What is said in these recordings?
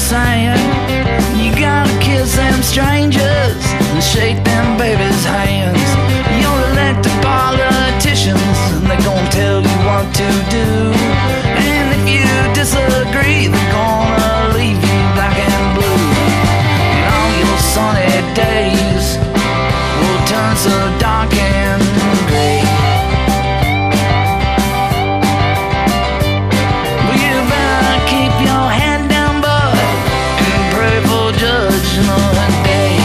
saying you gotta kiss them strangers and shake them babies' hands. You're elected politicians and they're gonna tell you what to do. And if you disagree, they're gonna leave you black and blue. And all your sunny days will turn so dark and gray. Well, you better keep your head down, bud, and pray for Judgment Day.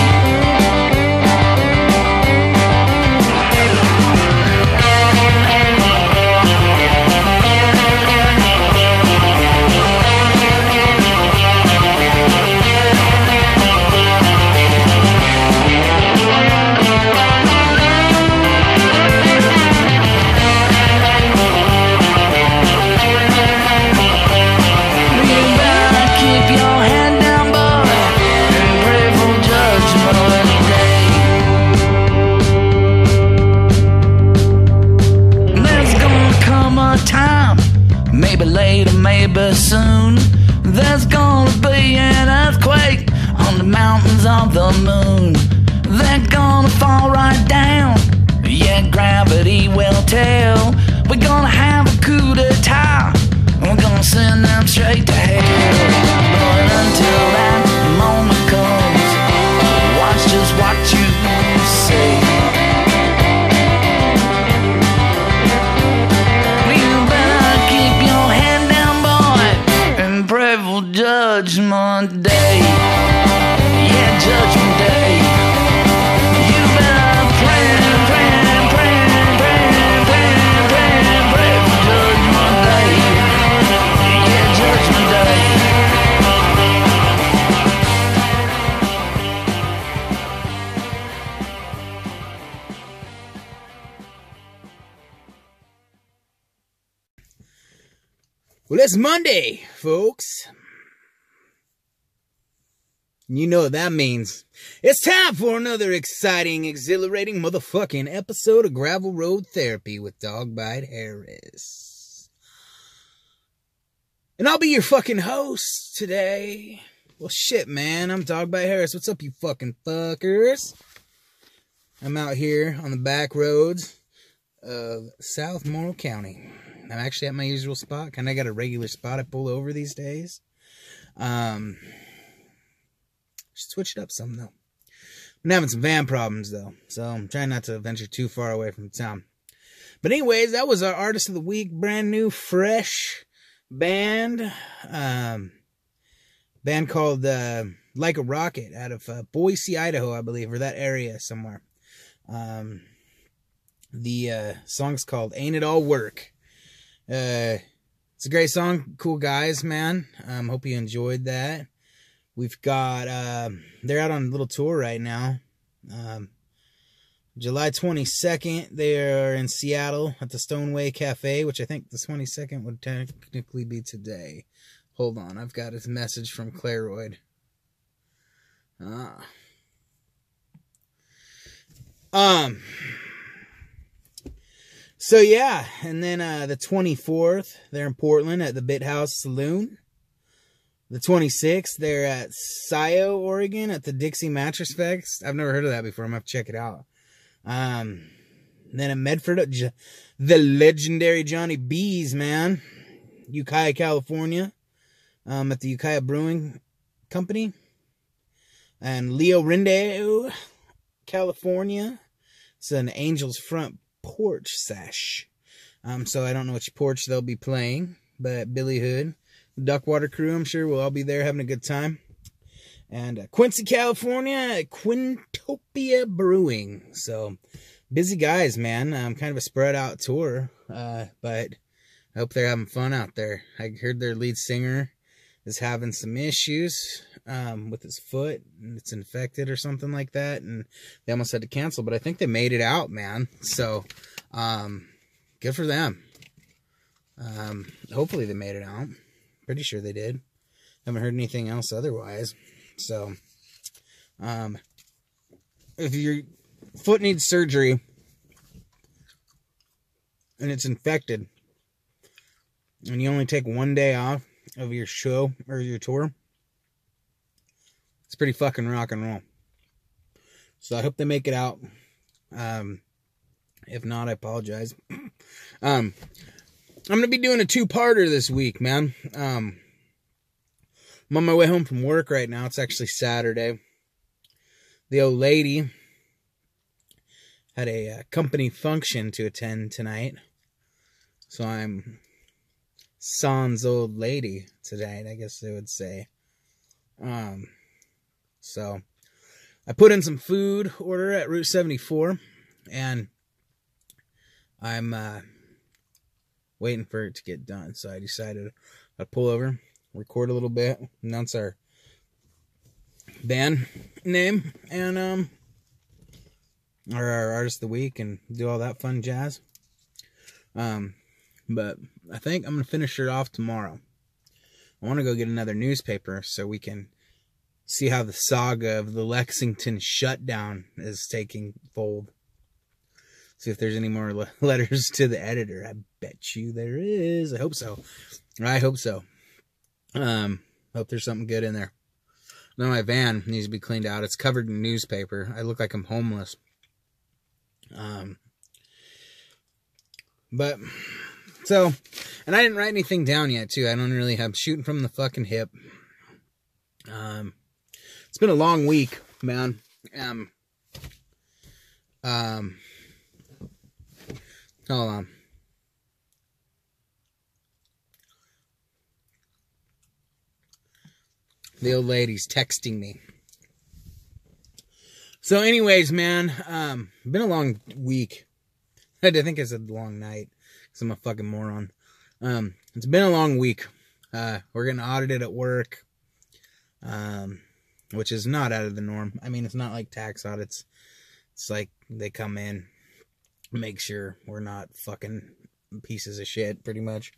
Maybe later, maybe soon, there's gonna be an earthquake on the mountains of the moon. They're gonna fall right down, yeah, gravity will tell. We're gonna have a coup d'etat, we're gonna send them straight to hell. But until that moment comes, watch just what you say. Judgment Day, yeah, Judgment Day. You better pray, pray, pray, pray, pray, pray, pray for Judgment Day, yeah, Judgment Day. Well, it's Monday, folks. You know what that means. It's time for another exciting, exhilarating motherfucking episode of Gravel Road Therapy with Dogbite Harris. And I'll be your fucking host today. Well, shit, man. I'm Dogbite Harris. What's up, you fucking fuckers? I'm out here on the back roads of South Morrill County. I'm actually at my usual spot. Kind of got a regular spot I pull over these days. Should switch it up some, though. I'm having some van problems, though, so I'm trying not to venture too far away from town. But anyways, that was our Artist of the Week, brand new, fresh band. Band called Like a Rocket out of Boise, Idaho, I believe, or that area somewhere. The song's called Ain't It All Work. It's a great song. Cool guys, man. Hope you enjoyed that. We've got, they're out on a little tour right now. July 22nd, they're in Seattle at the Stoneway Cafe, which I think the 22nd would technically be today. Hold on, I've got a message from Claroid. So yeah, and then, the 24th, they're in Portland at the Bit House Saloon. The 26th, they're at Scio, Oregon, at the Dixie Matress Fest. I've never heard of that before. I'm going to have to check it out. Then at Medford, the legendary Johnny B's, man. Ukiah, California. At the Ukiah Brewing Company. And Leo Rindeo, California. It's an Angels Frunt Porch sash. So I don't know which porch they'll be playing. But Billy Hood. Duckwater crew, I'm sure we'll all be there having a good time. And Quincy, California, Quintopia Brewing. So, busy guys, man. Kind of a spread out tour. But I hope they're having fun out there. I heard their lead singer is having some issues with his foot. And it's infected or something like that. And they almost had to cancel. But I think they made it out, man. So, good for them. Hopefully they made it out. Pretty sure they did. Haven't heard anything else otherwise. So, if your foot needs surgery and it's infected and you only take one day off of your show or your tour, It's pretty fucking rock and roll. So I hope they make it out. If not, I apologize. I'm going to be doing a 2-parter this week, man. I'm on my way home from work right now. It's actually Saturday. The old lady had a company function to attend tonight. So I'm sans old lady tonight, I guess they would say. So I put in some food order at Route 74, and I'm waiting for it to get done. So I decided I'd pull over, record a little bit, announce our band name, and our artist of the week, and do all that fun jazz. But I think I'm going to finish it off tomorrow. I want to go get another newspaper so we can see how the saga of the Lexington shutdown is taking fold. See if there's any more letters to the editor. I bet you there is. I hope so. Hope there's something good in there. Now my van needs to be cleaned out. It's covered in newspaper. I look like I'm homeless. But, so, and I didn't write anything down yet, too. I don't really have, shooting from the fucking hip. It's been a long week, man. Hold on. The old lady's texting me. So anyways, man, been a long week. I think I said long night, because I'm a fucking moron. It's been a long week. We're getting audited at work, which is not out of the norm. I mean, it's not like tax audits. It's like they come in, make sure we're not fucking pieces of shit, pretty much.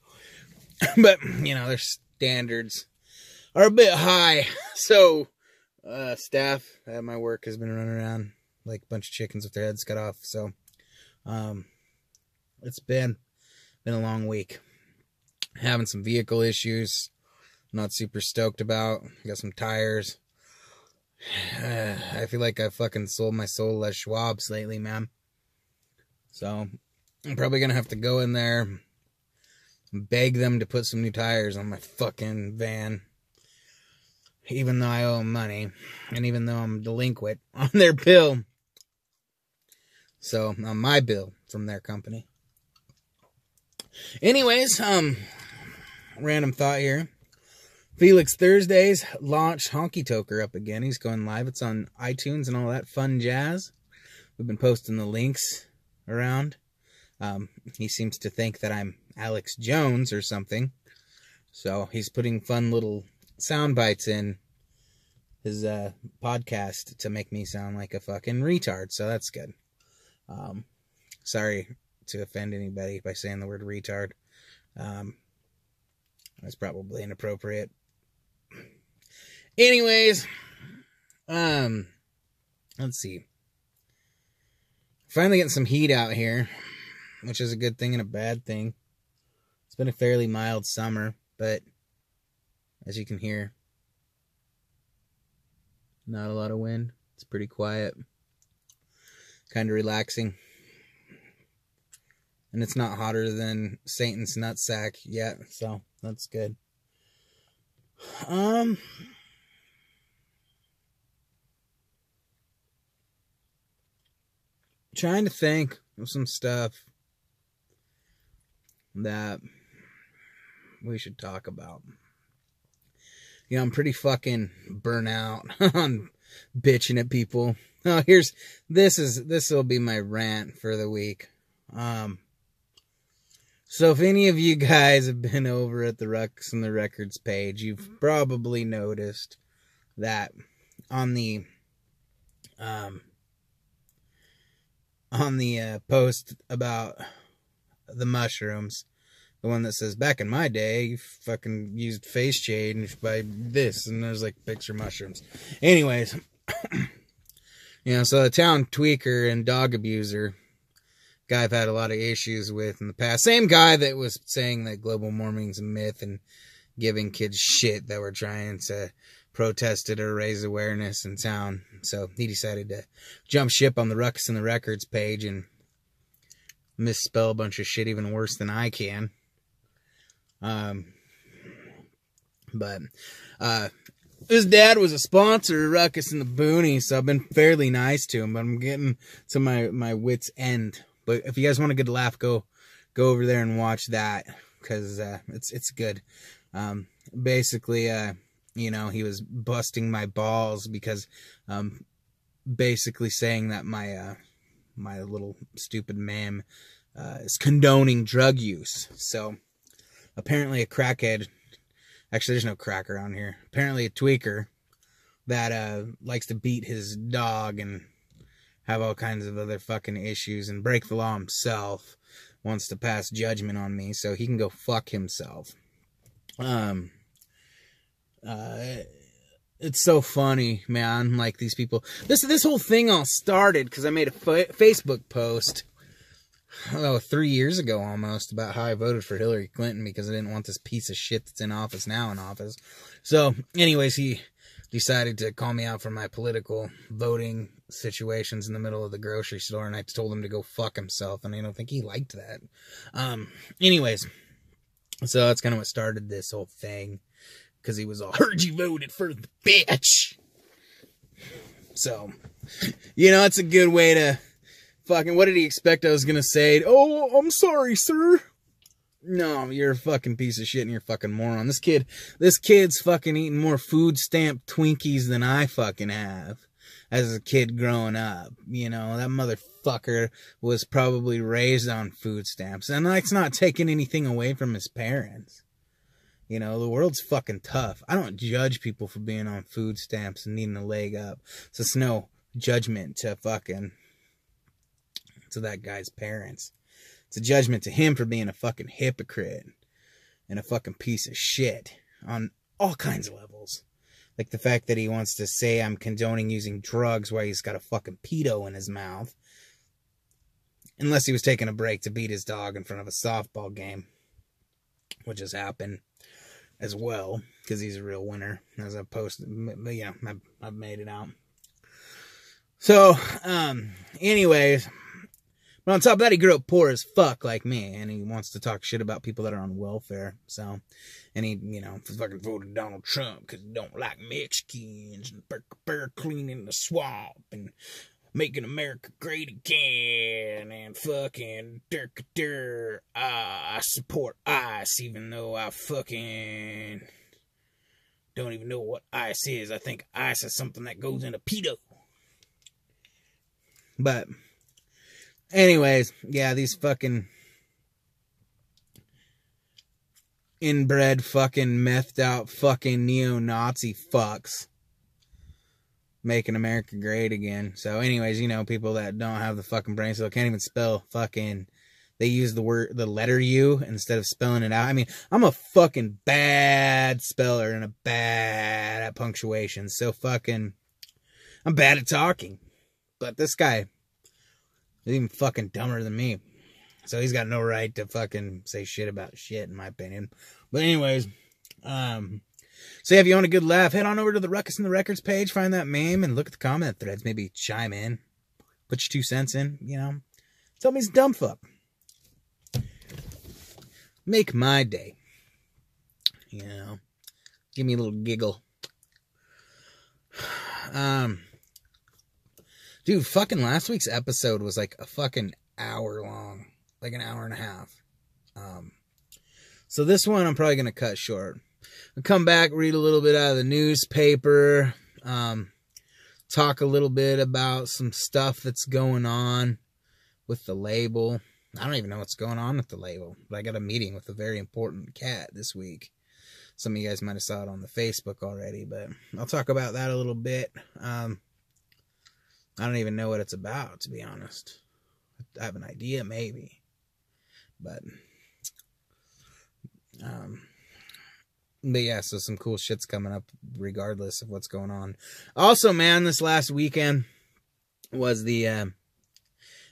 But, you know, their standards are a bit high. So, staff at my work has been running around like a bunch of chickens with their heads cut off. So, it's been a long week. Having some vehicle issues. Not super stoked about. Got some tires. I feel like I fucking sold my soul as Schwab's lately, man. So, I'm probably gonna have to go in there and beg them to put some new tires on my fucking van. Even though I owe them money. And even though I'm delinquent on their bill. So, on my bill from their company. Anyways, random thought here. Felix Thursdays launched Honky Toker up again. He's going live. It's on iTunes and all that fun jazz. We've been posting the links around. He seems to think that I'm Alex Jones or something. So he's putting fun little sound bites in his podcast to make me sound like a fucking retard. So that's good. Sorry to offend anybody by saying the word retard. That's probably inappropriate. Anyways, let's see. Finally getting some heat out here, which is a good thing and a bad thing. It's been a fairly mild summer, but as you can hear, not a lot of wind. It's pretty quiet. Kind of relaxing. And it's not hotter than Satan's nutsack yet, so that's good. Trying to think of some stuff that we should talk about. You know, I'm pretty fucking burnt out on bitching at people. Oh, this will be my rant for the week. So if any of you guys have been over at the Ruckus and the Records page, you've probably noticed that on the post about the mushrooms, the one that says, back in my day, you fucking used face change by this, and there's like picture mushrooms. Anyways, you know, so the town tweaker and dog abuser guy I've had a lot of issues with in the past. Same guy that was saying that global warming's a myth and giving kids shit that were trying to protested or raised awareness in town. So he decided to jump ship on the Ruckus and the Records page and misspell a bunch of shit even worse than I can. But his dad was a sponsor of Ruckus and the Boonies, so I've been fairly nice to him, but I'm getting to my wit's end. But if you guys want a good laugh, go over there and watch that, because it's good. Basically, you know, he was busting my balls because basically saying that my little stupid ma'am is condoning drug use. So apparently a crackhead, actually there's no crack around here, apparently a tweaker that likes to beat his dog and have all kinds of other fucking issues and break the law himself, wants to pass judgment on me so he can go fuck himself. It's so funny, man. Like, these people, this whole thing all started because I made a Facebook post 3 years ago almost about how I voted for Hillary Clinton because I didn't want this piece of shit that's in office now in office. So anyways, he decided to call me out for my political voting situations in the middle of the grocery store, and I told him to go fuck himself, and I don't think he liked that. Anyways, so that's kind of what started this whole thing, because he was all, heard you voted for the bitch. So, you know, it's a good way to fucking, what did he expect I was gonna say? Oh, I'm sorry, sir. No, you're a fucking piece of shit and you're a fucking moron. This kid's fucking eating more food stamp Twinkies than I fucking have as a kid growing up. You know, that motherfucker was probably raised on food stamps. And that's not taking anything away from his parents. You know, the world's fucking tough. I don't judge people for being on food stamps and needing a leg up. So it's no judgment to that guy's parents. It's a judgment to him for being a fucking hypocrite and a fucking piece of shit on all kinds of levels. Like the fact that he wants to say I'm condoning using drugs while he's got a fucking pedo in his mouth. Unless he was taking a break to beat his dog in front of a softball game, which has happened as well, because he's a real winner, as I've posted. But yeah, I've made it out. So, anyways, but on top of that, he grew up poor as fuck like me, and he wants to talk shit about people that are on welfare. So, and he, you know, fucking voted Donald Trump because he don't like Mexicans and bear cleaning the swamp and making America great again and fucking I support ICE even though I fucking don't even know what ICE is. I think ICE is something that goes in a pedo. But anyways, yeah, these fucking inbred fucking methed out fucking neo-Nazi fucks making America great again. So anyways, you know, people that don't have the fucking brain cells can't even spell fucking, they use the letter U instead of spelling it out. I mean, I'm a fucking bad speller and bad at punctuation. So fucking, I'm bad at talking. But this guy is even fucking dumber than me. So he's got no right to fucking say shit about shit, in my opinion. But anyways, so yeah, if you want a good laugh, head on over to the Ruckus and the Records page, find that meme, and look at the comment threads. Maybe chime in, put your 2 cents in, you know. Tell me he's dumb fuck. Make my day. You know, give me a little giggle. Dude, fucking last week's episode was like a fucking hour long. Like an hour and a half. So this one I'm probably going to cut short. I'll come back, read a little bit out of the newspaper. Talk a little bit about some stuff that's going on with the label. I don't even know what's going on with the label. But I got a meeting with a very important cat this week. Some of you guys might have saw it on the Facebook already. But I'll talk about that a little bit. I don't even know what it's about, to be honest. I have an idea, maybe. But yeah, so some cool shit's coming up regardless of what's going on. Also, man, this last weekend was the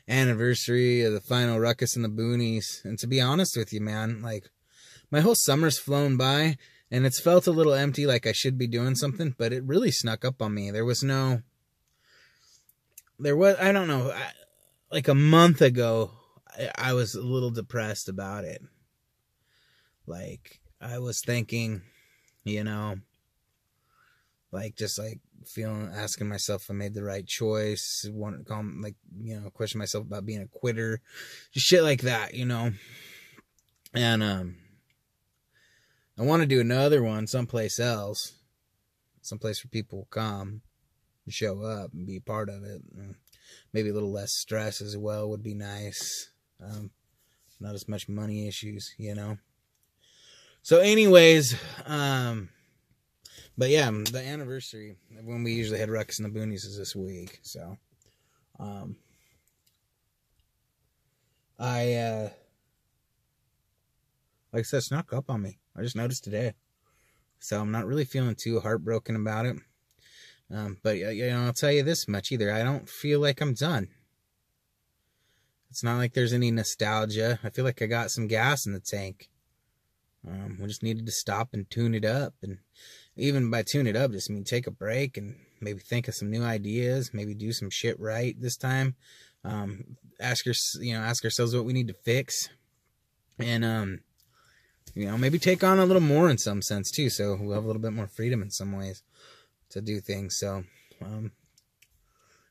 anniversary of the final Ruckus and the Boonies. And to be honest with you, man, like, my whole summer's flown by, And it's felt a little empty, like I should be doing something, but it really snuck up on me. I don't know, like a month ago, I was a little depressed about it. Like, I was thinking, you know, like, just like asking myself if I made the right choice, question myself about being a quitter, just shit like that, you know. And, I want to do another one someplace else, someplace where people will come and show up and be part of it. Maybe a little less stress as well would be nice. Not as much money issues, you know. So anyways, but yeah, the anniversary of when we usually had Ruckus in the Boonies is this week. So, like I said, snuck up on me. I just noticed today. So I'm not really feeling too heartbroken about it. But, you know, I'll tell you this much either. I don't feel like I'm done. It's not like there's any nostalgia. I feel like I got some gas in the tank. We just needed to stop and tune it up. And even by tune it up, just mean take a break and maybe think of some new ideas. Maybe do some shit right this time. Ask ourselves what we need to fix. And, you know, maybe take on a little more in some sense too, so we'll have a little bit more freedom in some ways to do things. So,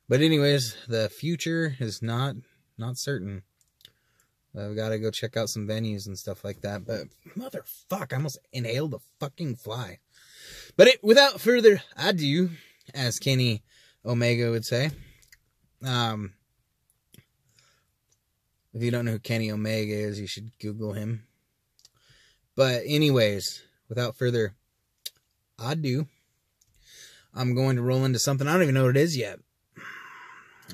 but anyways, the future is not certain. I've got to go check out some venues and stuff like that. But motherfuck, I almost inhaled a fucking fly. But without further ado, as Kenny Omega would say, if you don't know who Kenny Omega is, you should Google him. But anyways, without further ado, I'm going to roll into something. I don't even know what it is yet.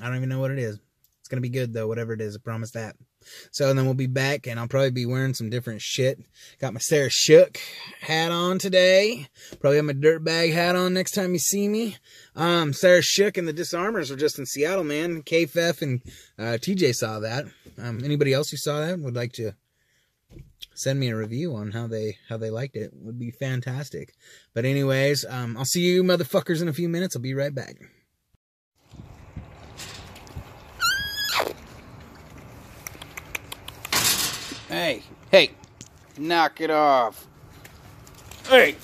I don't even know what it is. It's going to be good, though, whatever it is. I promise that. So then we'll be back, and I'll probably be wearing some different shit. Got my Sarah Shook hat on today. Probably have my Dirtbag hat on next time you see me. Sarah Shook and the Disarmers were just in Seattle, man. KFF and TJ saw that. Anybody else who saw that would like to send me a review on how they liked it. Would be fantastic. But anyways, I'll see you motherfuckers in a few minutes. I'll be right back. Hey, knock it off. Hey.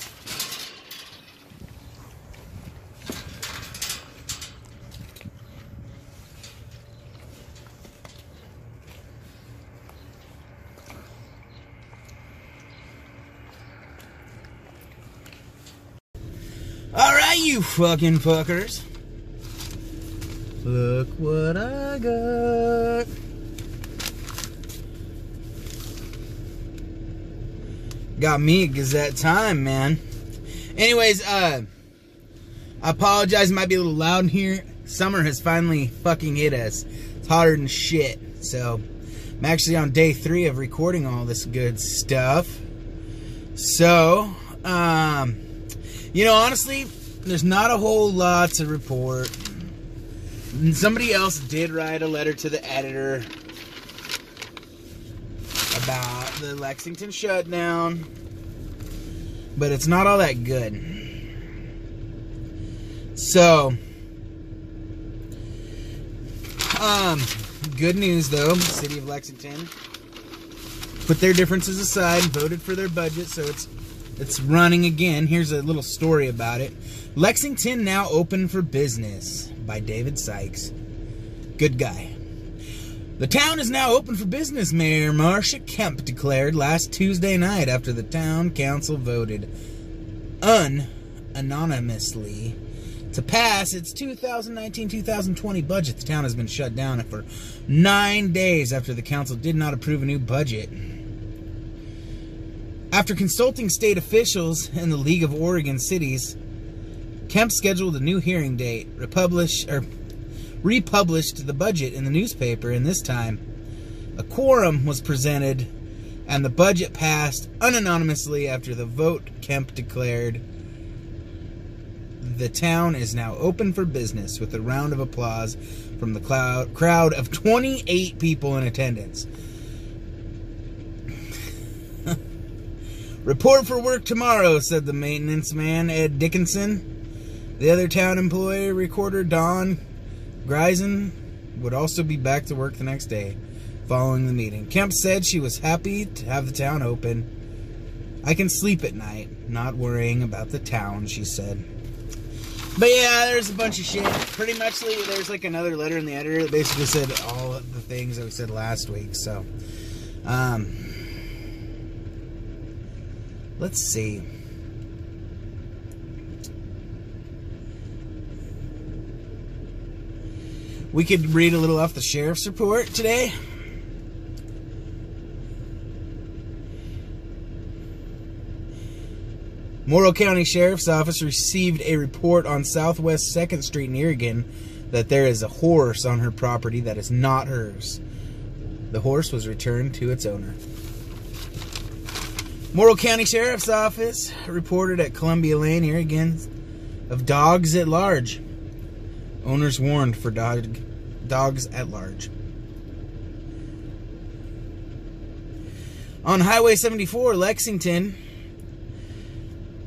Alright, you fucking fuckers. Look what I got. Got me a Gazette time, man. Anyways, I apologize, it might be a little loud in here. Summer has finally fucking hit us. It's hotter than shit. So, I'm actually on day 3 of recording all this good stuff. So, you know, honestly, there's not a whole lot to report. Somebody else did write a letter to the editor about the Lexington shutdown, but it's not all that good. So, good news though, the city of Lexington put their differences aside and voted for their budget, so it's running again. Here's a little story about it. Lexington now open for business by David Sykes. Good guy. The town is now open for business, Mayor Marcia Kemp declared last Tuesday night after the town council voted anonymously to pass its 2019-2020 budget. The town has been shut down for 9 days after the council did not approve a new budget. After consulting state officials and the League of Oregon Cities, Kemp scheduled a new hearing date, republished the budget in the newspaper, and this time a quorum was presented and the budget passed unanimously after the vote. Kemp declared the town is now open for business with a round of applause from the crowd of 28 people in attendance. Report for work tomorrow, said the maintenance man, Ed Dickinson. The other town employee, recorder Don Grisen, would also be back to work the next day following the meeting. Kemp said she was happy to have the town open. I can sleep at night, not worrying about the town, she said. But yeah, there's a bunch of shit. Pretty much, there's like another letter in the editor that basically said all of the things that we said last week. So, let's see. We could read a little off the sheriff's report today. Morrow County Sheriff's Office received a report on Southwest 2nd Street in Oregon that there is a horse on her property that is not hers. The horse was returned to its owner. Morrow County Sheriff's Office reported at Columbia Lane, Oregon, of dogs at large. Owners warned for dogs at large. On Highway 74, Lexington,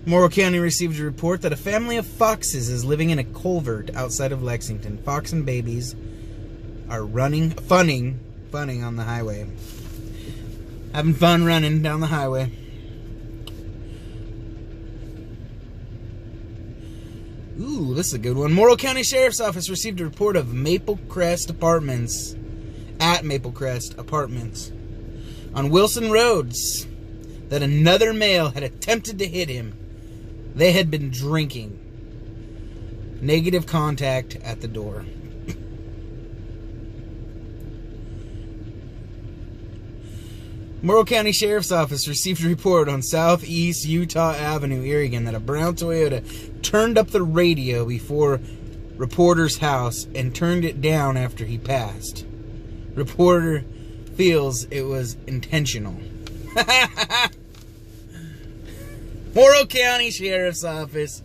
Morrow County received a report that a family of foxes is living in a culvert outside of Lexington. Fox and babies are funning on the highway. Having fun running down the highway. Ooh, this is a good one. Morrow County Sheriff's Office received a report of Maple Crest Apartments on Wilson Roads that another male had attempted to hit him. They had been drinking. Negative contact at the door. Morrow County Sheriff's Office received a report on Southeast Utah Avenue, Oregon, that a brown Toyota turned up the radio before reporter's house and turned it down after he passed. Reporter feels it was intentional. Morrow County Sheriff's Office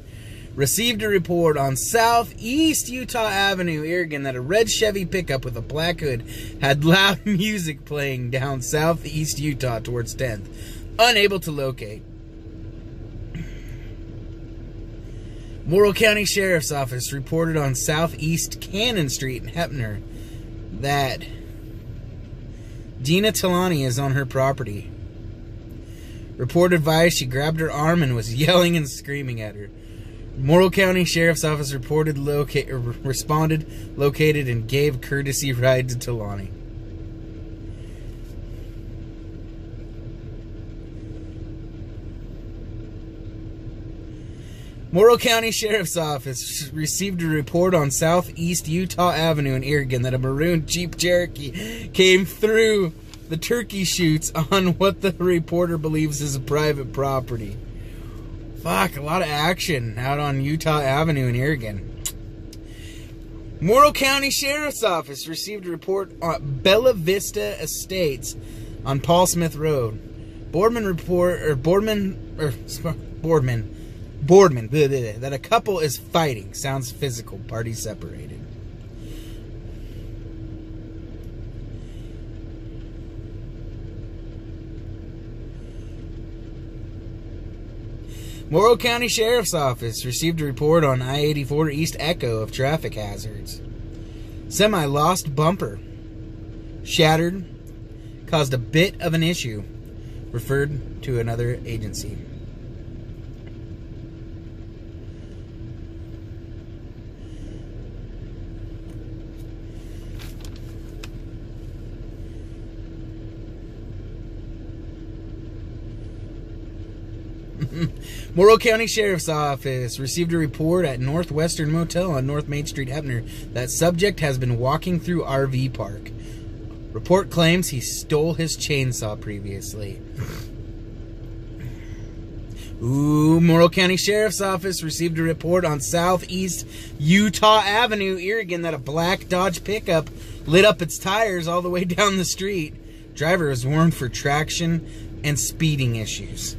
received a report on Southeast Utah Avenue, Oregon, that a red Chevy pickup with a black hood had loud music playing down Southeast Utah towards 10th. Unable to locate. Morrow County Sheriff's Office reported on Southeast Cannon Street in Heppner that Gina Talani is on her property. Report advised she grabbed her arm and was yelling and screaming at her. Morrow County Sheriff's Office responded, located, and gave courtesy ride to Talani. Morrow County Sheriff's Office received a report on Southeast Utah Avenue in Oregon that a maroon Jeep Cherokee came through the turkey shoots on what the reporter believes is a private property. Fuck, a lot of action out on Utah Avenue in Oregon. Morrow County Sheriff's Office received a report on Bella Vista Estates on Paul Smith Road. Boardman that a couple is fighting. Sounds physical. Parties separated. Morrow County Sheriff's Office received a report on I-84 East Echo of traffic hazards. Semi-lost bumper. Shattered. Caused a bit of an issue. Referred to another agency. Morrow County Sheriff's Office received a report at Northwestern Motel on North Main Street, Heppner, that subject has been walking through RV park. Report claims he stole his chainsaw previously. Morrow County Sheriff's Office received a report on Southeast Utah Avenue, Oregon, that a black Dodge pickup lit up its tires all the way down the street. Driver was warned for traction and speeding issues.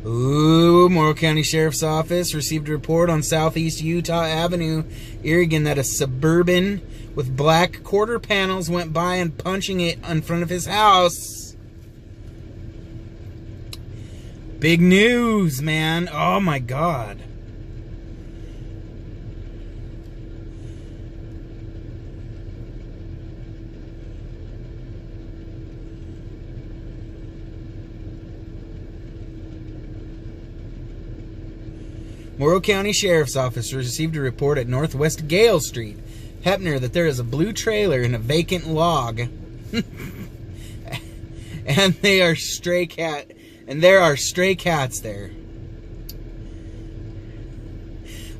Ooh, Morrow County Sheriff's Office received a report on Southeast Utah Avenue, Oregon, that a Suburban with black quarter panels went by and punching it in front of his house. Big news, man. Oh my God. Morrow County Sheriff's Office received a report at Northwest Gale Street, Heppner, that there is a blue trailer and a vacant log. And there are stray cats there.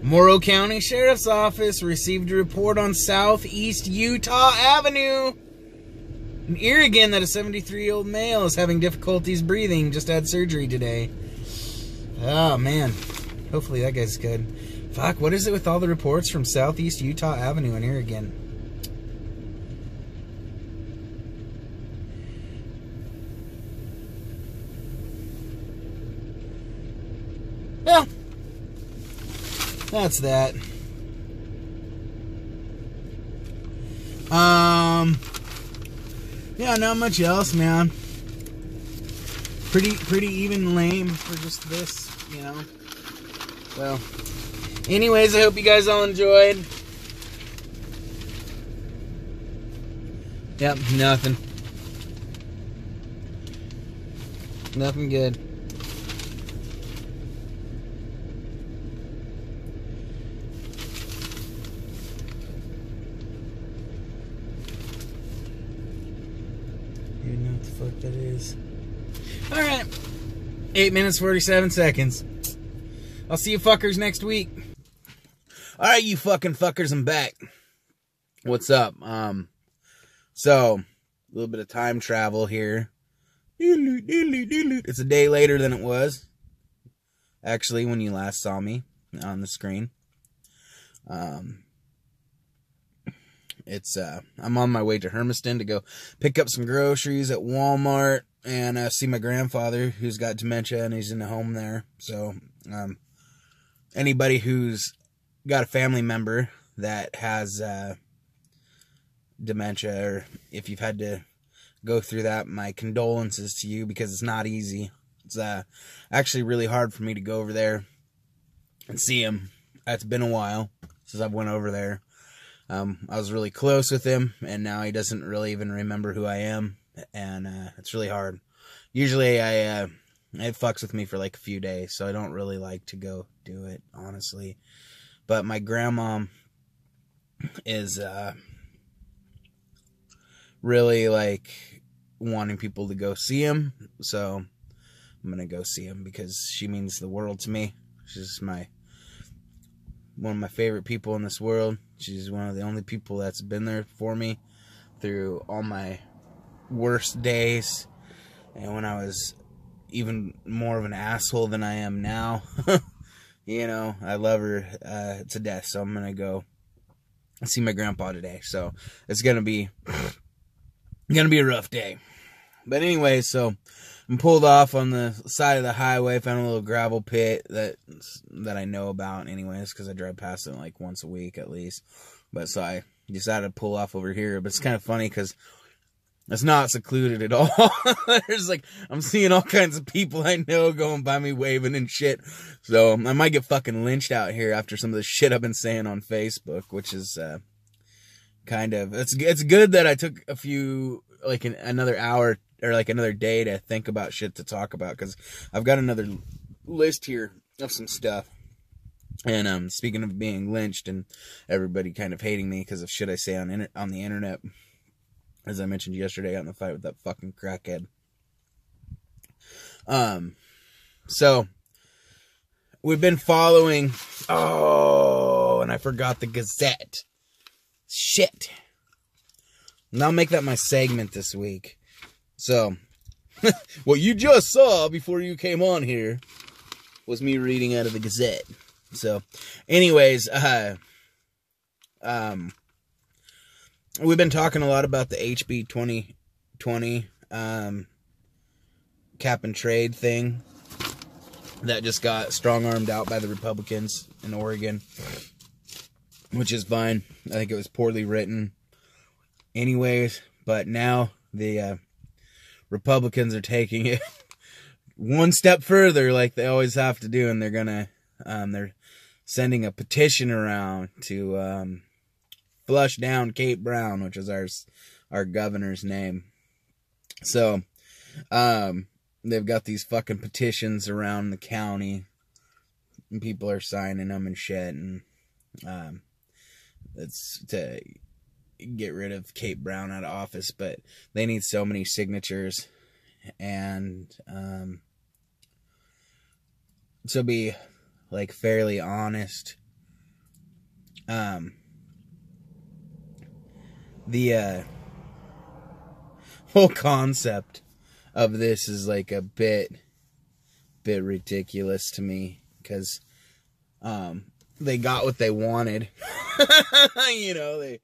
Morrow County Sheriff's Office received a report on Southeast Utah Avenue in Oregon that a 73-year-old male is having difficulties breathing, just had surgery today. Oh, man. Hopefully that guy's good. Fuck, what is it with all the reports from Southeast Utah Avenue in Oregon? Well, that's that. Yeah, not much else, man. Pretty even lame for just this, you know. So, anyways, I hope you guys all enjoyed. Yep, nothing. Nothing good. You know what the fuck that is. Alright. 8 minutes, 47 seconds. I'll see you fuckers next week. Alright, you fucking fuckers, I'm back. What's up? So, a little bit of time travel here. It's a day later than it was, actually, when you last saw me on the screen. I'm on my way to Hermiston to go pick up some groceries at Walmart and see my grandfather, who's got dementia and he's in the home there. So, anybody who's got a family member that has dementia, or if you've had to go through that, my condolences to you, because it's not easy. It's actually really hard for me to go over there and see him. It's been a while since I've went over there. I was really close with him, and now he doesn't really even remember who I am, and it's really hard. Usually it fucks with me for like a few days, so I don't really like to go do it, honestly. But my grandma is really like wanting people to go see him, so I'm gonna go see him because she means the world to me. She's one of my favorite people in this world. She's one of the only people that's been there for me through all my worst days, and when I was even more of an asshole than I am now. You know, I love her to death, so I'm gonna go see my grandpa today. So it's gonna be a rough day. But anyway, so I'm pulled off on the side of the highway, found a little gravel pit that I know about anyways, because I drive past it like once a week at least. But so I decided to pull off over here. But it's kind of funny because it's not secluded at all. There's like, I'm seeing all kinds of people I know going by me waving and shit. So I might get fucking lynched out here after some of the shit I've been saying on Facebook, which is kind of, it's good that I took a few, like another hour or like another day to think about shit to talk about, because I've got another list here of some stuff. And speaking of being lynched and everybody kind of hating me because of shit I say on the internet, as I mentioned yesterday, I got in the fight with that fucking crackhead. So we've been following. Oh, and I forgot the Gazette. Shit. And I'll make that my segment this week. So, what you just saw before you came on here was me reading out of the Gazette. So, anyways, we've been talking a lot about the HB 2020 cap and trade thing. that just got strong-armed out by the Republicans in Oregon, which is fine. I think it was poorly written anyways, but now the Republicans are taking it one step further, like they always have to do, and they're gonna they're sending a petition around to flush down Kate Brown, which is our governor's name. So they've got these fucking petitions around the county, and people are signing them and shit, and it's to get rid of Kate Brown out of office, but they need so many signatures, and to be like fairly honest, the whole concept of this is like a bit ridiculous to me, because they got what they wanted. You know,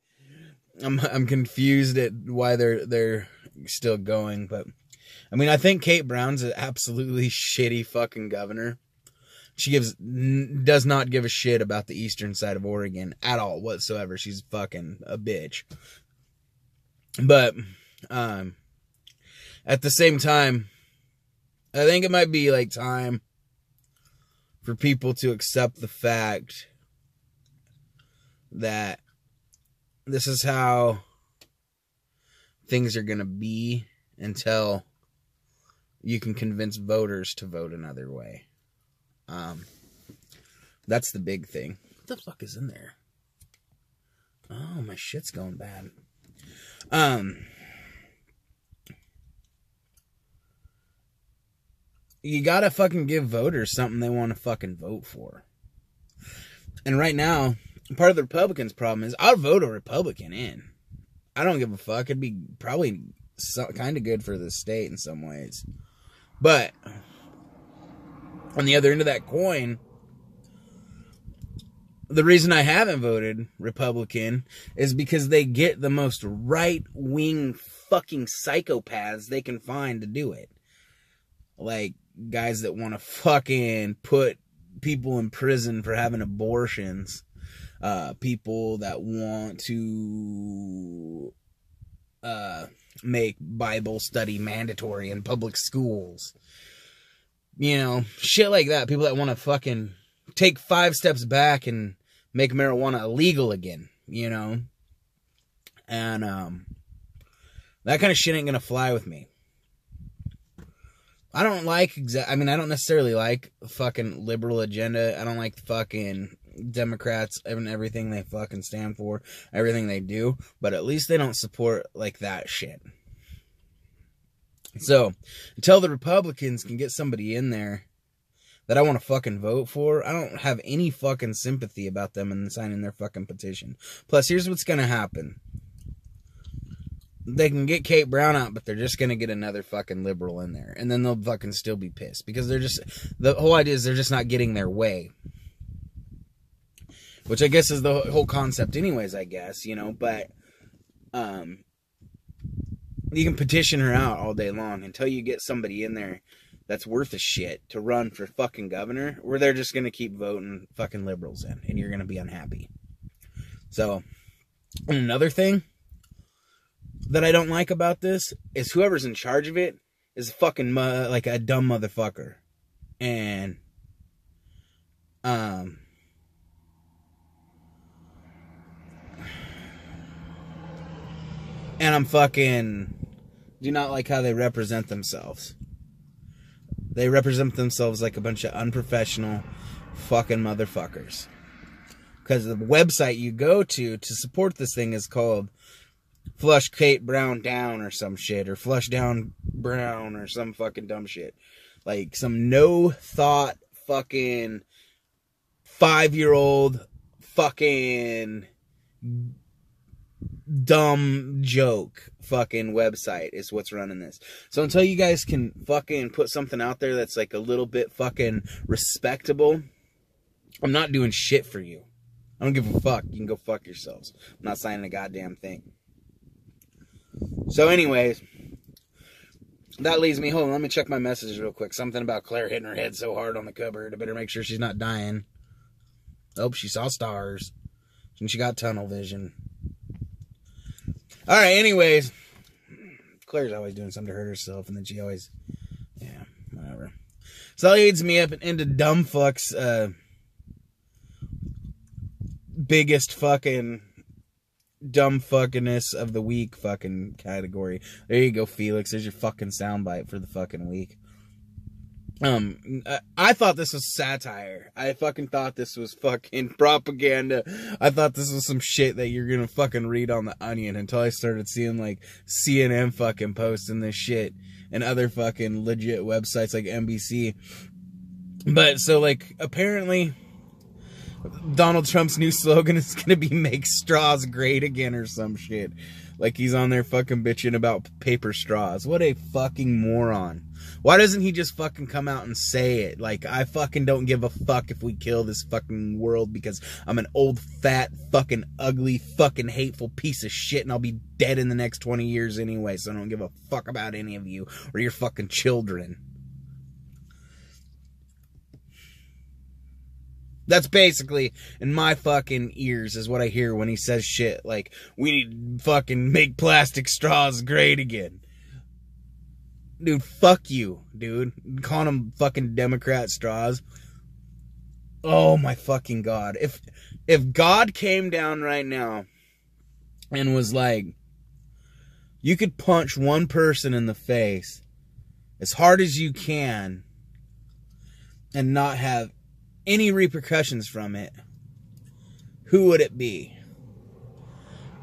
I'm confused at why they're still going, but I mean, I think Kate Brown's an absolutely shitty fucking governor. She does not give a shit about the eastern side of Oregon at all whatsoever. She's fucking a bitch. But at the same time, I think it might be like time for people to accept the fact that this is how things are going to be until you can convince voters to vote another way. That's the big thing. What the fuck is in there? Oh, my shit's going bad. You gotta fucking give voters something they want to fucking vote for. And right now, part of the Republicans' problem is I'll vote a Republican in. I don't give a fuck. It'd be probably kind of good for the state in some ways. But on the other end of that coin, the reason I haven't voted Republican is because they get the most right-wing fucking psychopaths they can find to do it. Like, guys that want to fucking put people in prison for having abortions. People that want to make Bible study mandatory in public schools. You know, shit like that. People that want to fucking take 5 steps back and make marijuana illegal again, you know? And that kind of shit ain't gonna fly with me. I don't necessarily like fucking liberal agenda. I don't like fucking Democrats and everything they fucking stand for, everything they do, but at least they don't support like that shit. So, until the Republicans can get somebody in there that I want to fucking vote for, I don't have any fucking sympathy about them and signing their fucking petition. Plus, here's what's gonna happen. They can get Kate Brown out, but they're just gonna get another fucking liberal in there. And then they'll fucking still be pissed. Because the whole idea is they're just not getting their way. Which I guess is the whole concept anyways, I guess, you know, but, you can petition her out all day long until you get somebody in there that's worth a shit to run for fucking governor, or they're just gonna keep voting fucking liberals in, and you're gonna be unhappy. So, and another thing that I don't like about this is whoever's in charge of it is fucking like a dumb motherfucker. And I'm fucking do not like how they represent themselves. They represent themselves like a bunch of unprofessional fucking motherfuckers. Because the website you go to support this thing is called Flush Kate Brown Down or some shit, or Flush Down Brown or some fucking dumb shit. Like some no thought fucking 5-year-old fucking dumb joke fucking website is what's running this. So until you guys can fucking put something out there that's like a little bit fucking respectable, I'm not doing shit for you. I don't give a fuck. You can go fuck yourselves. I'm not signing a goddamn thing. So anyways, that leads me, hold on, let me check my messages real quick. Something about Claire hitting her head so hard on the cupboard. I better make sure she's not dying. Oh, she saw stars. And she got tunnel vision. Alright, anyways. Claire's always doing something to hurt herself, and then she always... Yeah, whatever. So that leads me up into dumb fuck's biggest fucking dumb fuckingness of the week fucking category. There you go, Felix. There's your fucking soundbite for the fucking week. I thought this was satire. I fucking thought this was fucking propaganda. I thought this was some shit that you're gonna fucking read on The Onion until I started seeing, like, CNN fucking posting this shit and other fucking legit websites like NBC. But, so, like, apparently Donald Trump's new slogan is gonna be "Make straws great again" or some shit. Like he's on there fucking bitching about paper straws. What a fucking moron. Why doesn't he just fucking come out and say it? Like, I fucking don't give a fuck if we kill this fucking world because I'm an old, fat, fucking ugly, fucking hateful piece of shit and I'll be dead in the next 20 years anyway, so I don't give a fuck about any of you or your fucking children. That's basically, in my fucking ears, is what I hear when he says shit like, we need to fucking make plastic straws great again. Dude, fuck you, dude. Calling them fucking Democrat straws. Oh my fucking God. If God came down right now and was like, you could punch one person in the face as hard as you can and not have any repercussions from it, who would it be?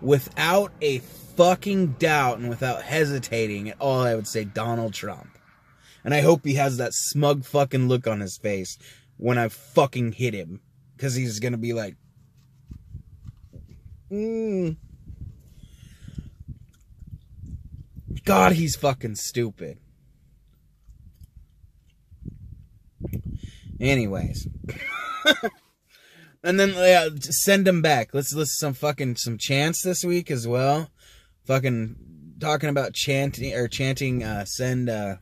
Without a fucking doubt and without hesitating at all, I would say Donald Trump. And I hope he has that smug fucking look on his face when I fucking hit him. Because he's gonna be like, God, he's fucking stupid. Anyways. And then send him back. Let's listen some chants this week as well. Fucking talking about chanting. Send them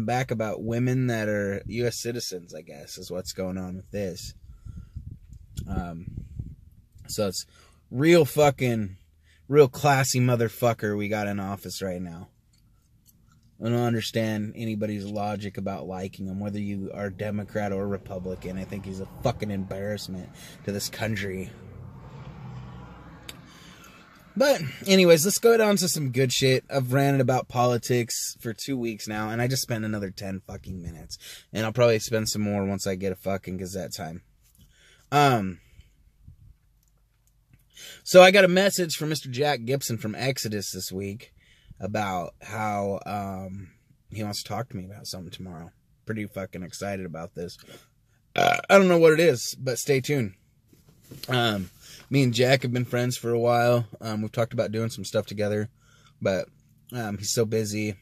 back about women that are U.S. citizens, I guess, is what's going on with this. So it's real classy motherfucker we got in office right now. I don't understand anybody's logic about liking him, whether you are Democrat or Republican. I think he's a fucking embarrassment to this country. But, anyways, let's go down to some good shit. I've ranted about politics for 2 weeks now, and I just spent another 10 fucking minutes. And I'll probably spend some more once I get a fucking Gazette time. So I got a message from Mr. Jack Gibson from Exodus this week about how he wants to talk to me about something tomorrow. Pretty fucking excited about this. I don't know what it is, but stay tuned. Me and Jack have been friends for a while. We've talked about doing some stuff together, but he's so busy,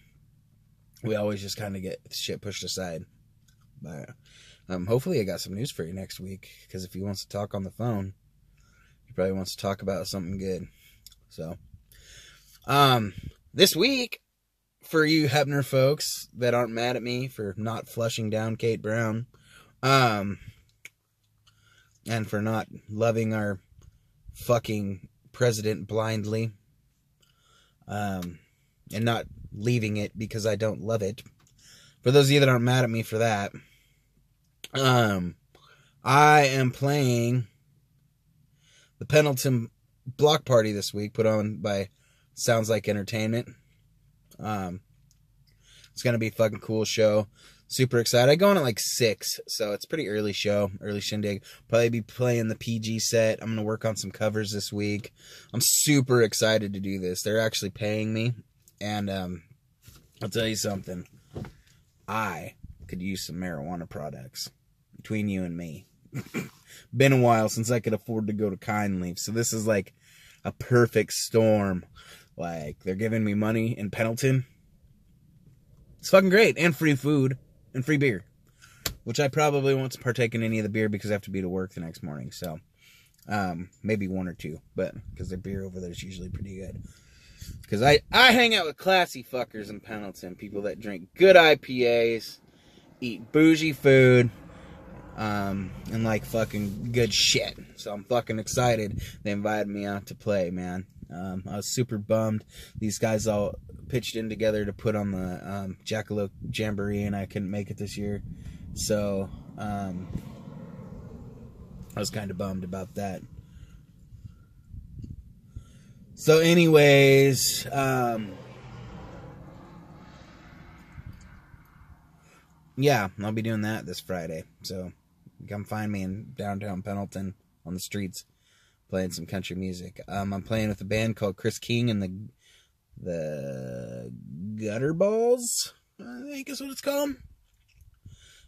we always just kind of get shit pushed aside. But hopefully I got some news for you next week, because if he wants to talk on the phone, he probably wants to talk about something good. So, this week, for you Hebner folks that aren't mad at me for not flushing down Kate Brown, and for not loving our fucking president blindly, and not leaving it because I don't love it. For those of you that aren't mad at me for that, I am playing the Pendleton Block Party this week, put on by Sounds Like Entertainment. It's gonna be a fucking cool show. Super excited. I go on at like 6, so it's pretty early show, early shindig. Probably be playing the PG set. I'm gonna work on some covers this week. I'm super excited to do this. They're actually paying me, and I'll tell you something. I could use some marijuana products between you and me. Been a while since I could afford to go to Kindly, so this is like a perfect storm. Like, they're giving me money in Pendleton. It's fucking great. And free food. And free beer. Which I probably won't partake in any of the beer because I have to be to work the next morning. So, maybe 1 or 2. But, because their beer over there is usually pretty good. Because I hang out with classy fuckers in Pendleton. People that drink good IPAs, eat bougie food, and like fucking good shit. So I'm fucking excited. They invited me out to play, man. I was super bummed. These guys all pitched in together to put on the Jackalope Jamboree, and I couldn't make it this year. So I was kind of bummed about that. So anyways, yeah, I'll be doing that this Friday. So come find me in downtown Pendleton on the streets playing some country music. I'm playing with a band called Chris King and the Gutter Balls, I think is what it's called.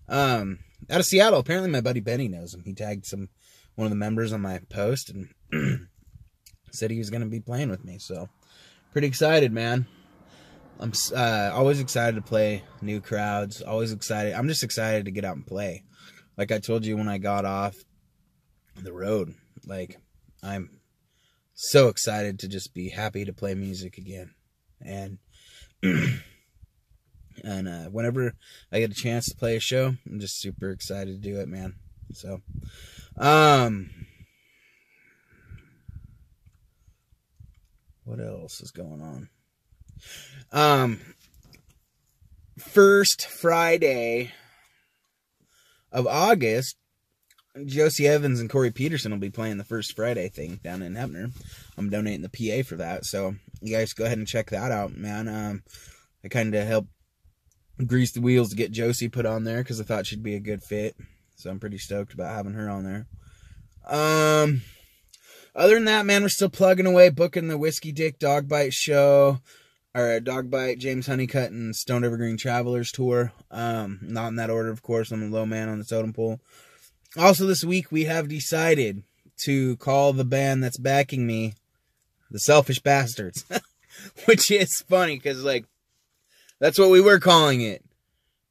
Out of Seattle. Apparently my buddy Benny knows him. He tagged one of the members on my post and said he was going to be playing with me. So pretty excited, man. I'm always excited to play new crowds. Always excited. I'm just excited to get out and play. Like I told you when I got off the road, like I'm so excited to just be happy to play music again. And whenever I get a chance to play a show, I'm just super excited to do it, man. So, what else is going on? First Friday of August, Josie Evans and Corey Peterson will be playing the First Friday thing down in Hebner. I'm donating the PA for that, so you guys go ahead and check that out, man. I kind of helped grease the wheels to get Josie put on there because I thought she'd be a good fit, so I'm pretty stoked about having her on there. Other than that, man, we're still plugging away, booking the Whiskey Dick Dog Bite show, or Dog Bite, James Honeycutt, and Stone Evergreen Travelers tour. Not in that order, of course. I'm a low man on the totem pole. Also, this week, we have decided to call the band that's backing me the Selfish Bastards. Which is funny, because, like, that's what we were calling it.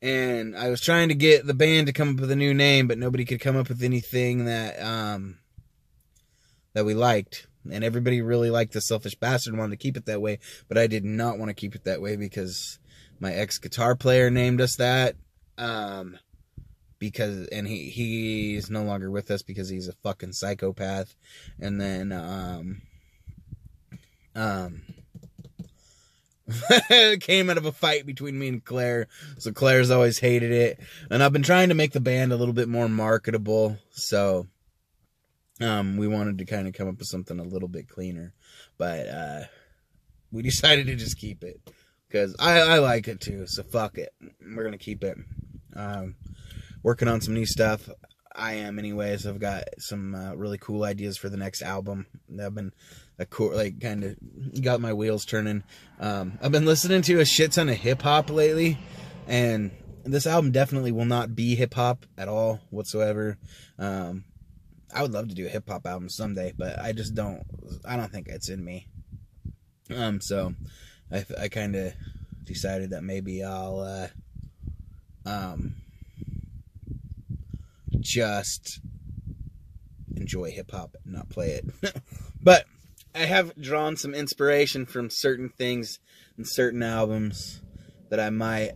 And I was trying to get the band to come up with a new name, but nobody could come up with anything that we liked. And everybody really liked the Selfish Bastard and wanted to keep it that way. But I did not want to keep it that way because my ex-guitar player named us that. Because he's no longer with us because he's a fucking psychopath. And then it came out of a fight between me and Claire, so Claire's always hated it. And I've been trying to make the band a little bit more marketable, so we wanted to kind of come up with something a little bit cleaner, but we decided to just keep it because I like it too, so fuck it, we're gonna keep it. Working on some new stuff. I am anyways. I've got some really cool ideas for the next album. I've been kind of got my wheels turning. I've been listening to a shit ton of hip hop lately, and this album definitely will not be hip hop at all whatsoever. I would love to do a hip hop album someday, but I don't think it's in me. So I kind of decided that maybe I'll just enjoy hip-hop and not play it. But I have drawn some inspiration from certain things and certain albums that I might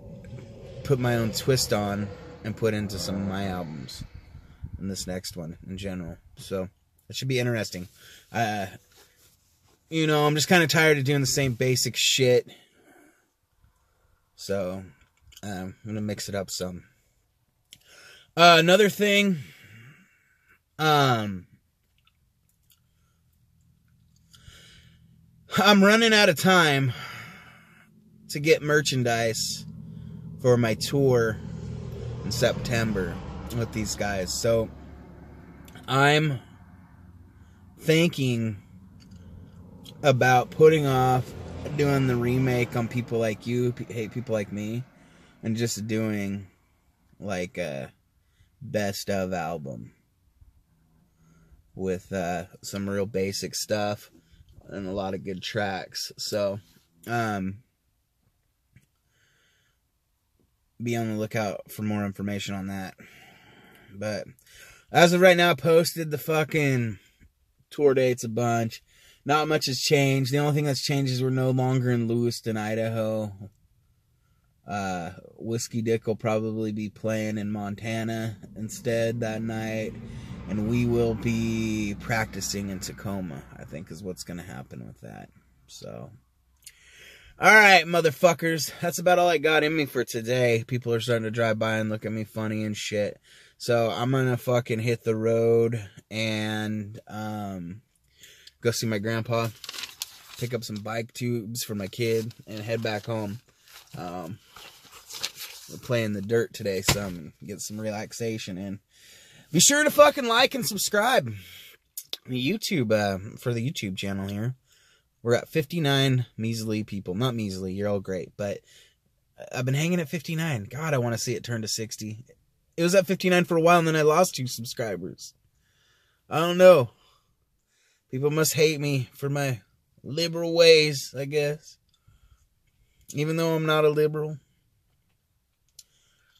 put my own twist on and put into some of my albums and this next one in general. So it should be interesting. I'm just kind of tired of doing the same basic shit. So I'm going to mix it up some. Another thing, I'm running out of time to get merchandise for my tour in September with these guys. So I'm thinking about putting off doing the remake on People Like You, Hate People Like Me, and just doing like a best of album with some real basic stuff and a lot of good tracks. So be on the lookout for more information on that. But as of right now, I posted the fucking tour dates a bunch. not much has changed. The only thing that's changed is we're no longer in Lewiston, Idaho. Whiskey Dick will probably be playing in Montana instead that night. And we will be practicing in Tacoma, I think is what's going to happen with that. So, alright, motherfuckers. That's about all I got in me for today. People are starting to drive by and look at me funny and shit. So, I'm going to fucking hit the road and go see my grandpa. Pick up some bike tubes for my kid and head back home. We're playing the dirt today, so I'm going to get some relaxation in. Be sure to fucking like and subscribe. The YouTube, for the YouTube channel here. We're at 59 measly people. Not measly, you're all great. But I've been hanging at 59. God, I want to see it turn to 60. It was at 59 for a while, and then I lost 2 subscribers. I don't know. People must hate me for my liberal ways, I guess. Even though I'm not a liberal.